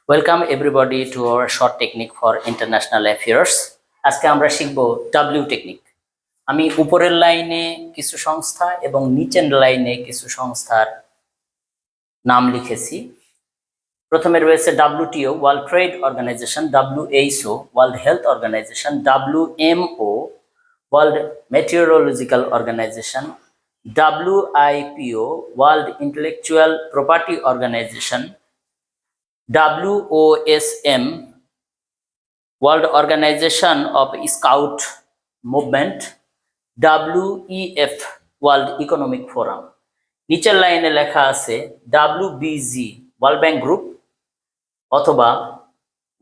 Welcome everybody to our short technique for international affairs. আজকে আমরা শিখব ডাব্লিউ টেকনিক। আমি উপরের লাইনে কিছু সংস্থা এবং নিচের লাইনে কিছু সংস্থার নাম লিখেছি। প্রথমে রয়েছে WTO, World Trade Organization, WHO, World Health Organization, WMO, World Meteorological Organization, WIPO, World Intellectual Property Organization, WOSM, World Organization of Scout Movement, WEF, World Economic Forum। নিচের লাইনে লেখা আছে WBG, ওয়ার্ল্ড ব্যাংক গ্রুপ অথবা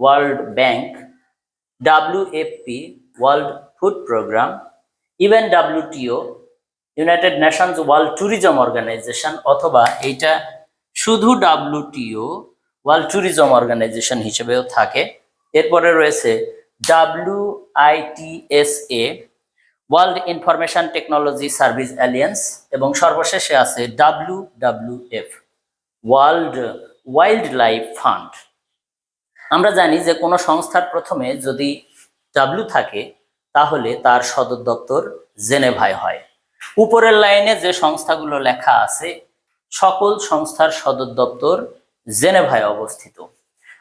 World Bank, WFP, World Food Programme, even WTO, United Nations World Tourism Organization, অথবা এইটা শুধু WTO, world Tourism organisation হিসেবেও থাকে। এরপরে রয়েছে WITSA, world information technology service alliance, এবং সর্বশেষে আছে WWF, world wild life fund. আমরা জানি যে কোনো সংস্থার প্রথমে যদি W থাকে তাহলে তার সদর দপ্তর জেনেভায় হয়। উপরের লাইনে যে সংস্থাগুলো লেখা আছে সকল সংস্থার সদর দপ্তর জেনেভায় অবস্থিত।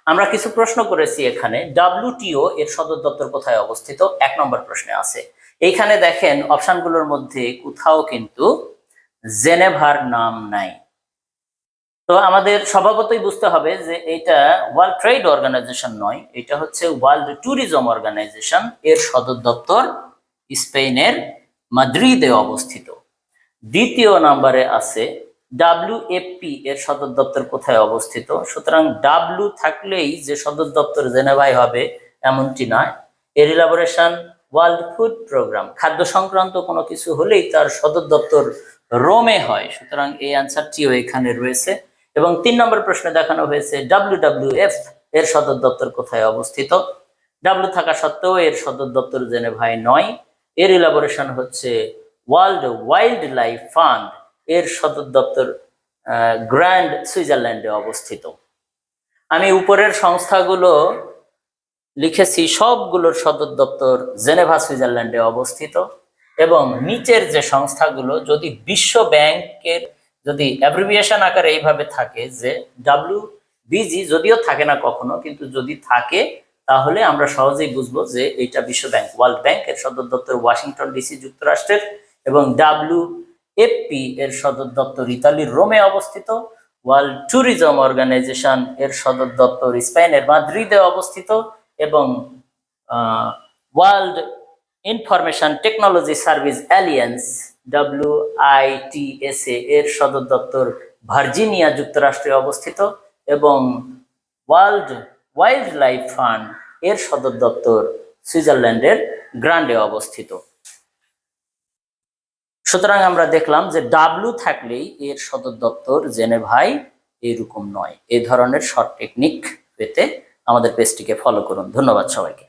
আমরা কিছু প্রশ্ন করেছি এখানে, WTO এর সদর দপ্তর কোথায় অবস্থিত? 1 নম্বর প্রশ্নে আছে। এইখানে দেখেন অপশনগুলোর মধ্যে কোথাও কিন্তু জেনেভার নাম নাই। তো আমাদের স্বভাবতই বুঝতে হবে যে এটা ওয়ার্ল্ড ট্রেড অর্গানাইজেশন নয়, এটা হচ্ছে ওয়ার্ল্ড ট্যুরিজম অর্গানাইজেশন। এর সদর দপ্তর স্পেনের মাদ্রিদে অবস্থিত। দ্বিতীয় নম্বরে আছে WFP, এর সদর দপ্তর কোথায় অবস্থিত? সুতরাং W থাকলেই যে সদর দপ্তর জেনেভায় হবে এমনটি নয়। এর ইলাবোরেশন ওয়ার্ল্ড ফুড প্রোগ্রাম, খাদ্য সংক্রান্ত কোনো কিছু হলেই তার সদর দপ্তর রোমে হয়। সুতরাং এই অ্যান্সারটিও এখানে রয়েছে। এবং 3 নম্বর প্রশ্নে দেখানো হয়েছে WWF এর সদর দপ্তর কোথায় অবস্থিত? W থাকা সত্ত্বেও এর সদর দপ্তর জেনেভায় নয়। এর ইলাবোরেশন হচ্ছে ওয়ার্ল্ড ওয়াইল্ড লাইফ ফান্ড, এর সদর দপ্তর গ্র্যান্ড সুইজারল্যান্ডে অবস্থিত। আমি উপরের সংস্থাগুলো লিখেছি, সবগুলোর সদর দপ্তর জেনেভা সুইজারল্যান্ডে অবস্থিত। এবং নিচের যে সংস্থাগুলো যদি বিশ্ব ব্যাংকের যদি অ্যাব্রিভিয়েশন আকারে এইভাবে থাকে যে WBG, যদিও থাকে না কখনো, কিন্তু যদি থাকে তাহলে আমরা সহজেই বুঝবো যে এটা বিশ্ব ব্যাংক। ওয়ার্ল্ড ব্যাংক এর সদর দপ্তর ওয়াশিংটন ডিসি, যুক্তরাষ্ট্রের, এবং WFP এর সদর দপ্তর ইতালির রোমে অবস্থিত। ওয়ার্ল্ড ট্যুরিজম অর্গানাইজেশন এর সদর দপ্তর স্পেনের মাদ্রিদে অবস্থিত, এবং world information technology service alliance WITSA এর সদর দপ্তর ভার্জিনিয়া, যুক্তরাষ্ট্রে অবস্থিত, এবং ওয়ার্ল্ড ওয়াইল্ড লাইফ ফান্ড এর সদর দপ্তর সুইজারল্যান্ডের গ্রান্ডে অবস্থিত। সুতরাং আমরা দেখলাম যে W থাকলেই এর সদর দপ্তর জেনেভায় এরকম নয়। এই ধরনের শর্ট টেকনিক পেতে আমাদের পেজটিকে ফলো করুন। ধন্যবাদ সবাইকে।